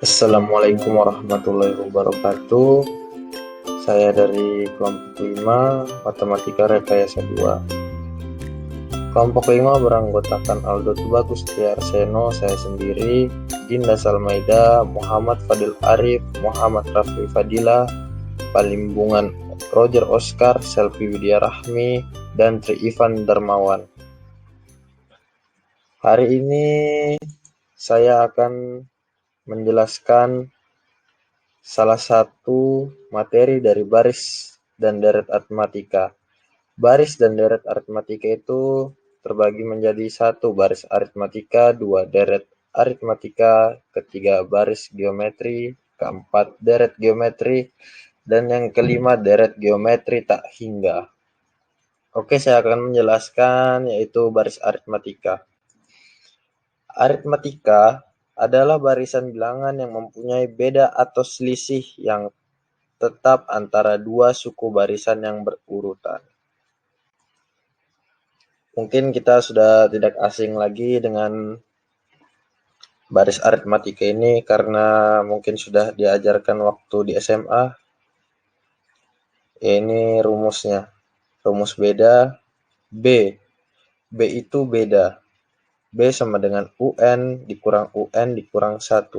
Assalamualaikum warahmatullahi wabarakatuh. Saya dari kelompok 5 Matematika Rekayasa 2. Kelompok 5 beranggotakan Aldo Tubagus Triarseno, saya sendiri, Dinda Salmaida, Muhammad Fadil Arif, Muhammad Raffi Fadila, Palimbungan Roger Oscar, Selvi Widya Rahmi, dan Tri Ivan Darmawan. Hari ini saya akan menjelaskan salah satu materi dari baris dan deret aritmatika. Baris dan deret aritmatika itu terbagi menjadi satu baris aritmatika, dua deret aritmatika, ketiga baris geometri, keempat deret geometri, dan yang kelima deret geometri tak hingga. Oke, saya akan menjelaskan yaitu baris aritmatika. Aritmatika adalah barisan bilangan yang mempunyai beda atau selisih yang tetap antara dua suku barisan yang berurutan. Mungkin kita sudah tidak asing lagi dengan baris aritmatika ini karena mungkin sudah diajarkan waktu di SMA. Ini rumusnya. Rumus beda B. B itu beda. B sama dengan UN dikurang UN dikurang 1.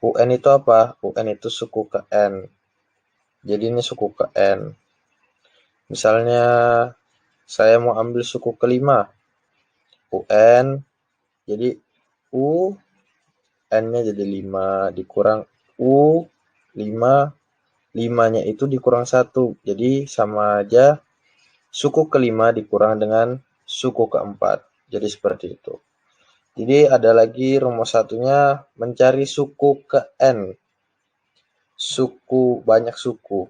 UN itu apa? UN itu suku ke N. Jadi ini suku ke N. Misalnya saya mau ambil suku kelima. UN. Jadi U N-nya jadi 5 dikurang U 5. 5-nya itu dikurang 1. Jadi sama aja suku kelima dikurang dengan suku keempat. Jadi seperti itu. Jadi ada lagi rumus satunya mencari suku ke N. Suku banyak suku.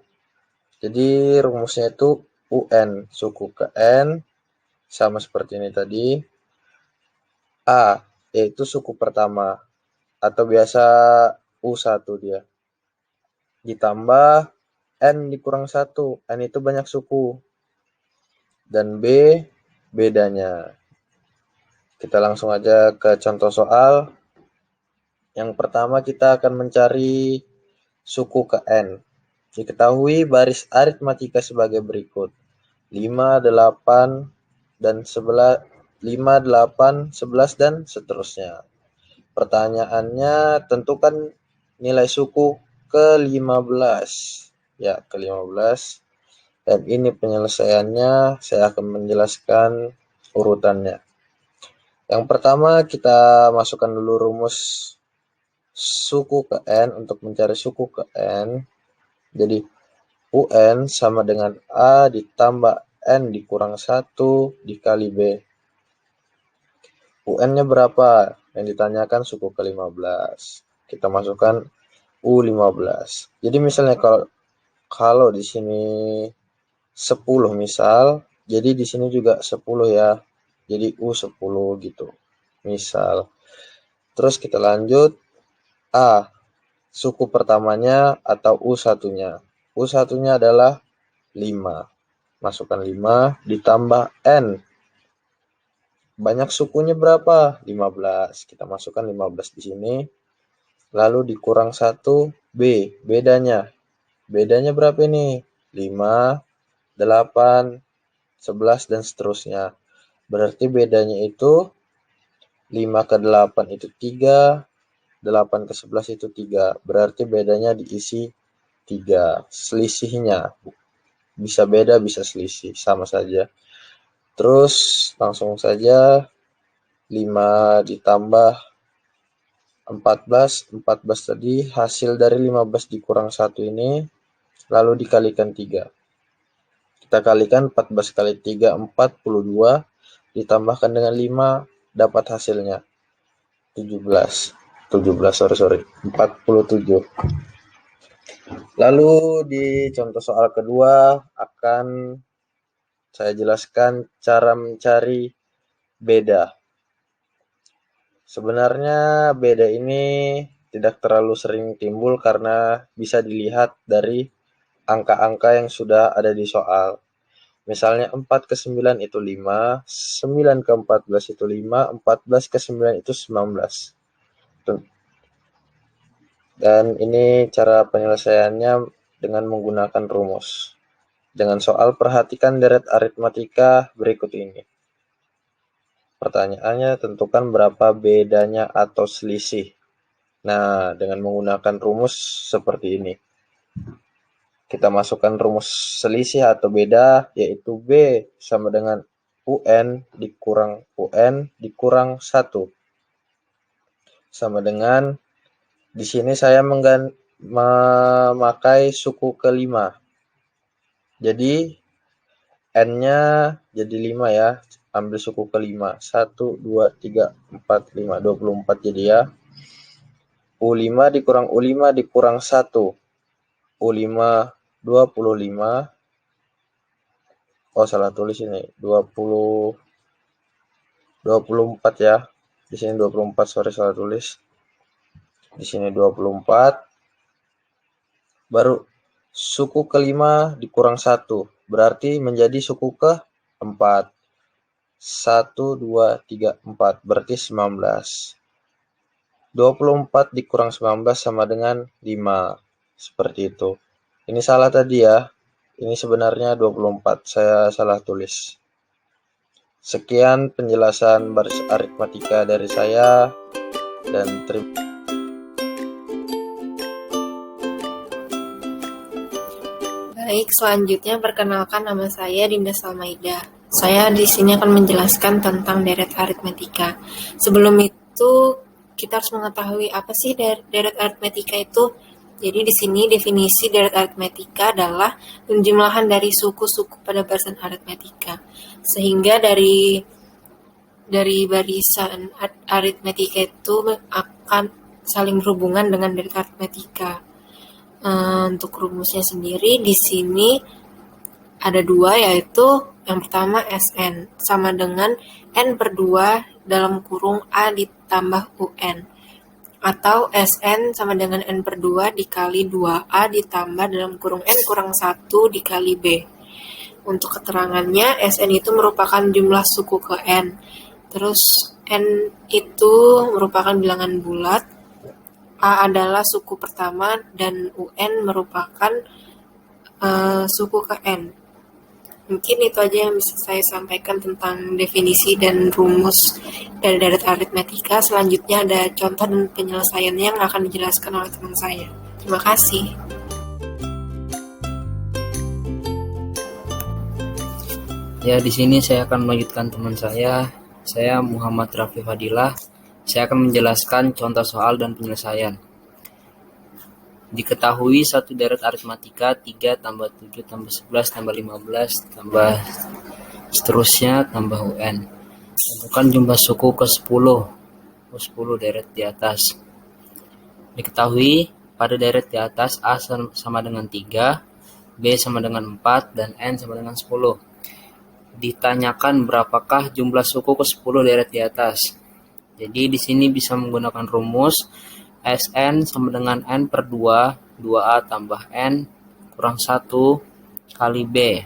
Jadi rumusnya itu UN suku ke N sama seperti ini tadi. A yaitu suku pertama atau biasa U1 dia. Ditambah N dikurang 1. N itu banyak suku. Dan B bedanya. Kita langsung aja ke contoh soal. Yang pertama kita akan mencari suku ke N. Diketahui baris aritmatika sebagai berikut. 5, 8, dan 11, 5, 8, 11, dan seterusnya. Pertanyaannya, tentukan nilai suku ke-15. Ya, ke-15. Dan ini penyelesaiannya, saya akan menjelaskan urutannya. Yang pertama, kita masukkan dulu rumus suku ke N untuk mencari suku ke N. Jadi, UN sama dengan A ditambah N dikurang 1 dikali B. UN-nya berapa? Yang ditanyakan suku ke-15. Kita masukkan U15. Jadi misalnya kalau di sini 10 misal, jadi di sini juga 10 ya. Jadi U10 gitu. Misal. Terus kita lanjut A. Suku pertamanya atau U1-nya. U1-nya adalah 5. Masukkan 5 ditambah N. Banyak sukunya berapa? 15. Kita masukkan 15 di sini. Lalu dikurang 1 B. Bedanya. Bedanya berapa ini? 5, 8, 11, dan seterusnya. Berarti bedanya itu 5 ke 8 itu 3, 8 ke 11 itu 3. Berarti bedanya diisi 3. Selisihnya. Bisa beda, bisa selisih. Sama saja. Terus langsung saja 5 ditambah 14 tadi hasil dari 15 dikurang 1 ini lalu dikalikan 3. Kita kalikan 14 kali 3 42 ditambahkan dengan 5 dapat hasilnya 47. Lalu di contoh soal kedua akan saya jelaskan cara mencari beda. Sebenarnya beda ini tidak terlalu sering timbul karena bisa dilihat dari angka-angka yang sudah ada di soal. Misalnya 4 ke 9 itu 5, 9 ke 14 itu 5, 14 ke 9 itu 19. Dan ini cara penyelesaiannya dengan menggunakan rumus. Dengan soal perhatikan deret aritmatika berikut ini. Pertanyaannya, tentukan berapa bedanya atau selisih. Nah, dengan menggunakan rumus seperti ini. Kita masukkan rumus selisih atau beda, yaitu B sama dengan UN dikurang UN dikurang 1. Sama dengan, di sini saya memakai suku kelima. Jadi, N-nya jadi 5 ya. Ambil suku kelima. 1, 2, 3, 4, 5. 24 jadi ya. U5 dikurang U5 dikurang 1. U5 25. Oh, salah tulis ini. 24 ya. Di sini 24, sorry salah tulis. Di sini 24. Baru suku kelima dikurang 1. Berarti menjadi suku keempat. 1, 2, 3, 4. Berarti 19. 24 dikurang 19 sama dengan 5. Seperti itu. Ini salah tadi ya. Ini sebenarnya 24. Saya salah tulis. Sekian penjelasan baris aritmatika dari saya. Dan terima Baik, selanjutnya perkenalkan nama saya Dinda Salmaida. Saya di sini akan menjelaskan tentang deret aritmetika. Sebelum itu, kita harus mengetahui apa sih deret aritmetika itu. Jadi di sini definisi deret aritmetika adalah penjumlahan dari suku-suku pada barisan aritmetika. Sehingga dari barisan aritmetika itu akan saling berhubungan dengan deret aritmetika. Untuk rumusnya sendiri di sini ada dua, yaitu yang pertama Sn sama dengan N per 2 dalam kurung A ditambah UN, atau Sn sama dengan N per 2 dikali 2A ditambah dalam kurung N kurang 1 dikali B. Untuk keterangannya, Sn itu merupakan jumlah suku ke N. Terus N itu merupakan bilangan bulat, A adalah suku pertama, dan UN merupakan suku ke N. Mungkin itu aja yang bisa saya sampaikan tentang definisi dan rumus dari deret aritmetika. Selanjutnya ada contoh dan penyelesaiannya yang akan dijelaskan oleh teman saya. Terima kasih. Ya, di sini saya akan melanjutkan teman saya. Saya Muhammad Rafi Fadilah. Saya akan menjelaskan contoh soal dan penyelesaian. Diketahui satu deret aritmatika 3 tambah 7 tambah 11 tambah 15 tambah seterusnya tambah UN. Tentukan jumlah suku ke 10. 10 deret di atas. Diketahui pada deret di atas A sama dengan 3, B sama dengan 4, dan N sama dengan 10. Ditanyakan berapakah jumlah suku ke 10 deret di atas. Jadi di sini bisa menggunakan rumus Sn sama dengan N per 2, 2A tambah N kurang 1 kali B.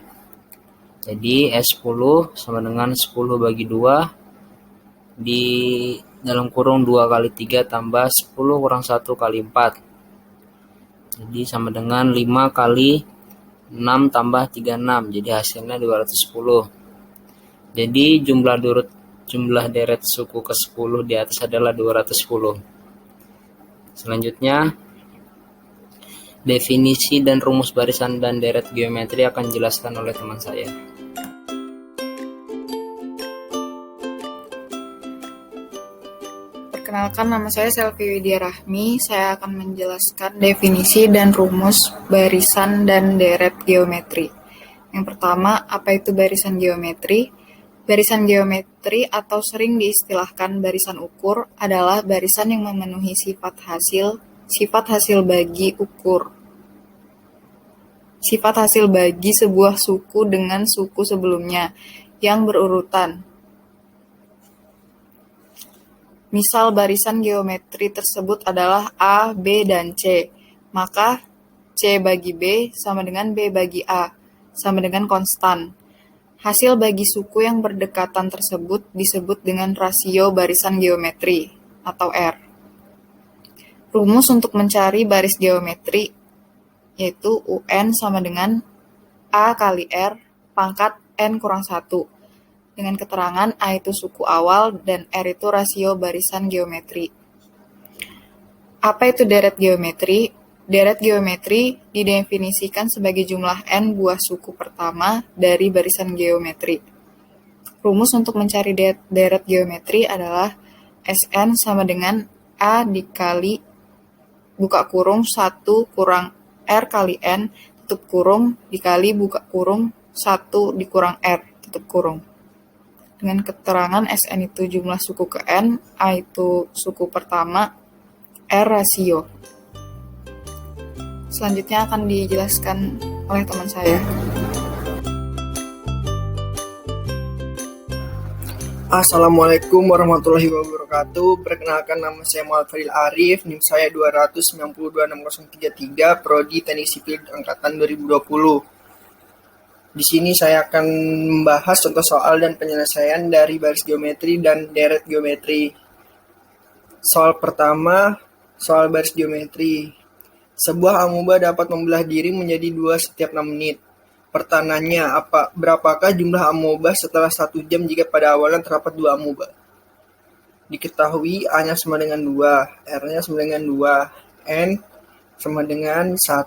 Jadi S10 sama dengan 10 bagi 2 di dalam kurung 2 kali 3 tambah 10 kurang 1 kali 4. Jadi sama dengan 5 kali 6 tambah 36. Jadi hasilnya 210. Jadi jumlah deret suku ke 10 di atas adalah 210. Selanjutnya, definisi dan rumus barisan dan deret geometri akan dijelaskan oleh teman saya. Perkenalkan, nama saya Selvi Widya Rahmi. Saya akan menjelaskan definisi dan rumus barisan dan deret geometri. Yang pertama, apa itu barisan geometri? Barisan geometri atau sering diistilahkan barisan ukur adalah barisan yang memenuhi sifat hasil bagi ukur. Sifat hasil bagi sebuah suku dengan suku sebelumnya yang berurutan. Misal barisan geometri tersebut adalah A, B, dan C. Maka C bagi B sama dengan B bagi A, sama dengan konstan. Hasil bagi suku yang berdekatan tersebut disebut dengan rasio barisan geometri, atau R. Rumus untuk mencari baris geometri yaitu UN sama dengan A kali R pangkat N kurang 1. Dengan keterangan A itu suku awal dan R itu rasio barisan geometri. Apa itu deret geometri? Deret geometri didefinisikan sebagai jumlah N buah suku pertama dari barisan geometri. Rumus untuk mencari deret geometri adalah Sn sama dengan A dikali buka kurung 1 kurang R kali N tutup kurung dikali buka kurung 1 dikurang R tutup kurung. Dengan keterangan Sn itu jumlah suku ke N, A itu suku pertama, R rasio. Selanjutnya akan dijelaskan oleh teman saya. Assalamualaikum warahmatullahi wabarakatuh. Perkenalkan, nama saya Muhammad Fadil Arif, NIM saya 2926033, Prodi Teknik Sipil Angkatan 2020. Di sini saya akan membahas contoh soal dan penyelesaian dari baris geometri dan deret geometri. Soal pertama, soal baris geometri. Sebuah amuba dapat membelah diri menjadi 2 setiap 6 menit. Pertanyaannya, berapakah jumlah amuba setelah 1 jam jika pada awalnya terdapat 2 amuba? Diketahui A-nya sama dengan 2, R-nya sama dengan 2, N sama dengan 1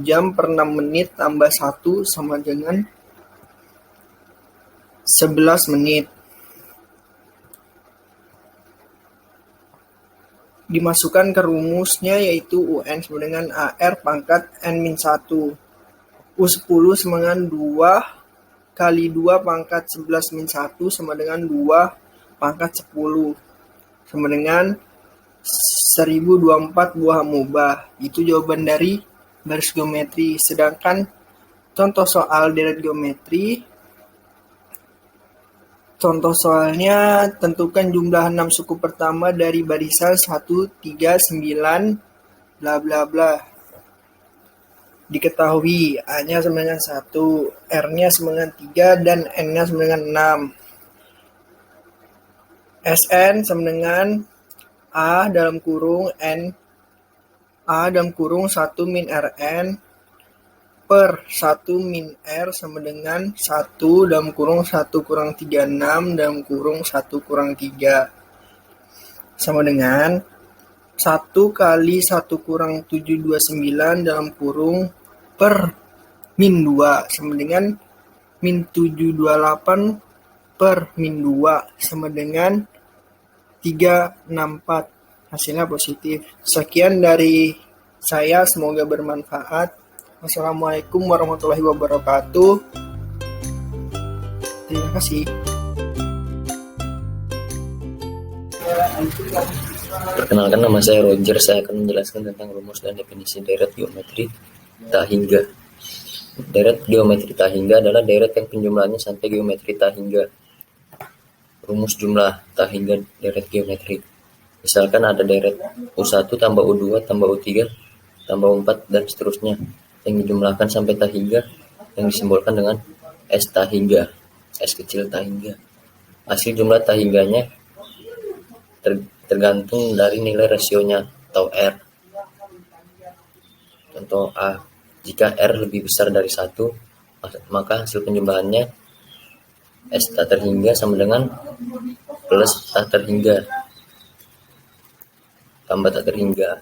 jam per 6 menit tambah 1 sama dengan 11 menit. Dimasukkan ke rumusnya yaitu UN sama dengan AR pangkat N-1. U10 sama dengan 2 kali 2 pangkat 11 min 1 sama dengan 2 pangkat 10 sama dengan 1024 buah amuba. Itu jawaban dari baris geometri. Sedangkan contoh soal deret geometri, contoh soalnya, tentukan jumlah 6 suku pertama dari barisan 1, 3, 9, bla bla bla. Diketahui A-nya sama dengan 1, R-nya sama dengan 3, dan N-nya sama dengan 6. Sn sama dengan A dalam kurung N, A dalam kurung 1 min Rn per 1 min R sama dengan 1 dalam kurung 1 kurang 36 dalam kurung 1 kurang 3 sama dengan 1 kali 1 kurang 729 dalam kurung per min 2 sama dengan min 728 per min 2 sama dengan 364. Hasilnya positif. Sekian dari saya, semoga bermanfaat. Wassalamualaikum warahmatullahi wabarakatuh. Terima kasih. Perkenalkan, nama saya Roger. Saya akan menjelaskan tentang rumus dan definisi deret geometri tak hingga. Deret geometri tak hingga adalah deret yang penjumlahannya sampai geometri tak hingga. Rumus jumlah tak hingga deret geometri. Misalkan ada deret U1 tambah U2 tambah U3 tambah U4 dan seterusnya yang dijumlahkan sampai tak hingga yang disimbolkan dengan S tak hingga, S kecil tak hingga. Hasil jumlah tak hingganya tergantung dari nilai rasionya atau R. Contoh A, jika R lebih besar dari 1, maka hasil penjumlahannya S tak terhingga sama dengan plus tak terhingga tambah tak terhingga.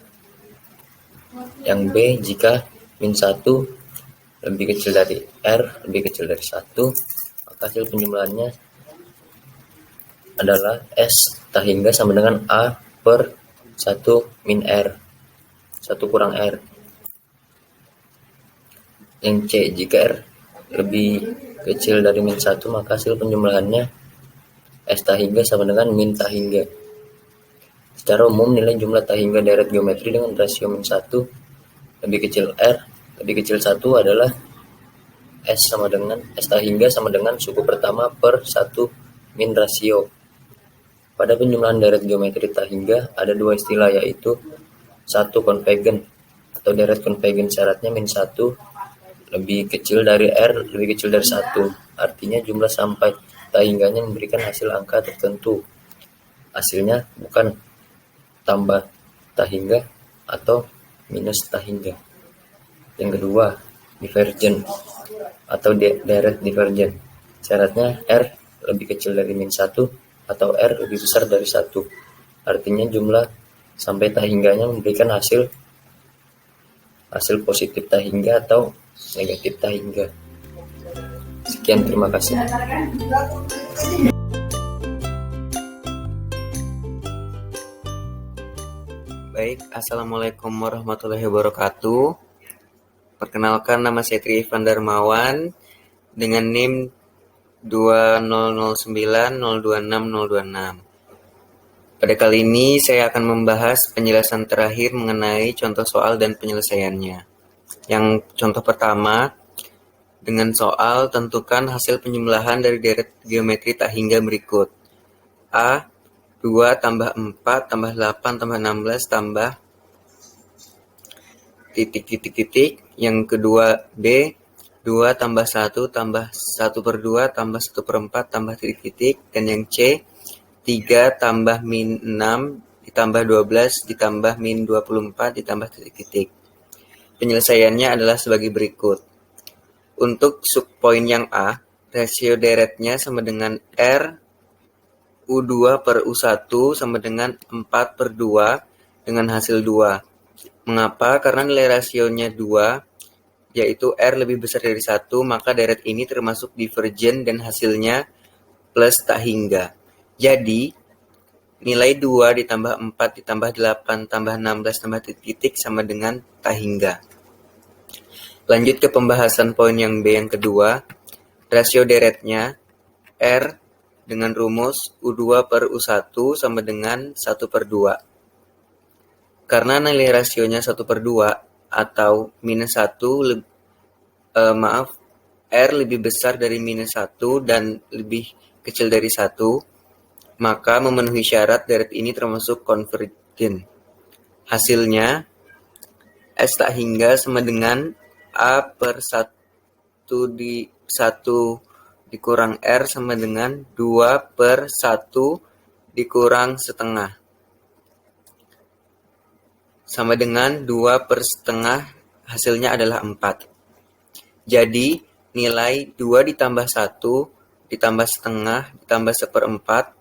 Yang B, jika min 1 lebih kecil dari R, lebih kecil dari 1, maka hasil penjumlahannya adalah S tak hingga sama dengan A per 1 min R, 1 kurang R. Yang C, jika R lebih kecil dari min 1, maka hasil penjumlahannya S tak hingga sama dengan min tak hingga. Secara umum, nilai jumlah tak hingga deret geometri dengan rasio min 1 lebih kecil R lebih kecil 1 adalah S tak hingga sama dengan suku pertama per 1 min rasio. Pada penjumlahan deret geometri tak hingga ada 2 istilah, yaitu 1 konvegen atau deret konvegen, syaratnya min 1 lebih kecil dari R lebih kecil dari 1. Artinya jumlah sampai tak hingganya memberikan hasil angka tertentu. Hasilnya bukan tambah tak hingga atau minus tak hingga. Yang kedua, divergen atau direct divergen. Syaratnya R lebih kecil dari min 1 atau R lebih besar dari 1. Artinya jumlah sampai tak hingganya memberikan hasil positif tak hingga atau negatif tak hingga. Sekian, terima kasih. Baik, Assalamualaikum warahmatullahi wabarakatuh. Perkenalkan, nama saya Tri Ivan Darmawan dengan NIM 2009026026026. Pada kali ini saya akan membahas penjelasan terakhir mengenai contoh soal dan penyelesaiannya. Yang contoh pertama, dengan soal tentukan hasil penjumlahan dari deret geometri tak hingga berikut. A, 2 tambah 4 tambah 8 tambah 16 tambah titik. Yang kedua, B, 2 tambah 1 tambah 1/2 tambah 1/4 tambah titik. Dan yang C, 3 tambah min 6 ditambah 12 ditambah min 24 ditambah titik. Penyelesaiannya adalah sebagai berikut. Untuk subpoin yang A, rasio deretnya sama dengan R U2 per U1 sama dengan 4/2 dengan hasil 2. Mengapa? Karena nilai rasionya 2, yaitu R lebih besar dari 1, maka deret ini termasuk divergen dan hasilnya plus tak hingga. Jadi, nilai 2 ditambah 4 ditambah 8 tambah 16 tambah titik sama dengan tak hingga. Lanjut ke pembahasan poin yang B yang kedua. Rasio deretnya R dengan rumus U2 per U1 sama dengan 1/2. Karena nilai rasionya 1/2 atau minus 1, R lebih besar dari minus 1 dan lebih kecil dari 1, maka memenuhi syarat deret ini termasuk konvergen. Hasilnya, S tak hingga sama dengan A per 1 dikurang R sama dengan 2 per 1 dikurang setengah. Sama dengan 2 per setengah, hasilnya adalah 4. Jadi, nilai 2 ditambah 1 ditambah setengah ditambah 1/4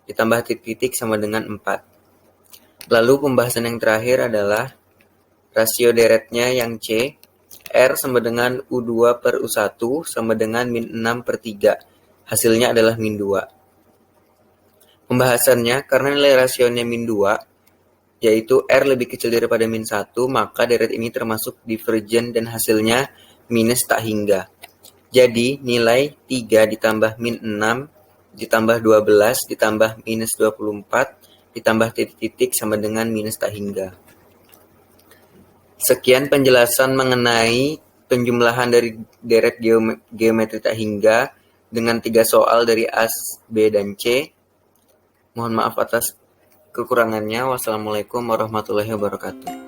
ditambah titik sama dengan 4. Lalu pembahasan yang terakhir adalah rasio deretnya yang C, R sama dengan U2 per U1 sama dengan min 6/3. Hasilnya adalah min 2. Pembahasannya, karena nilai rasionya min 2, yaitu R lebih kecil daripada min 1, maka deret ini termasuk divergen dan hasilnya minus tak hingga. Jadi, nilai 3 ditambah min 6 ditambah 12 ditambah minus 24 ditambah titik sama dengan minus tak hingga. Sekian penjelasan mengenai penjumlahan dari deret geometri tak hingga dengan 3 soal dari A, B, dan C. Mohon maaf atas kekurangannya. Wassalamualaikum warahmatullahi wabarakatuh.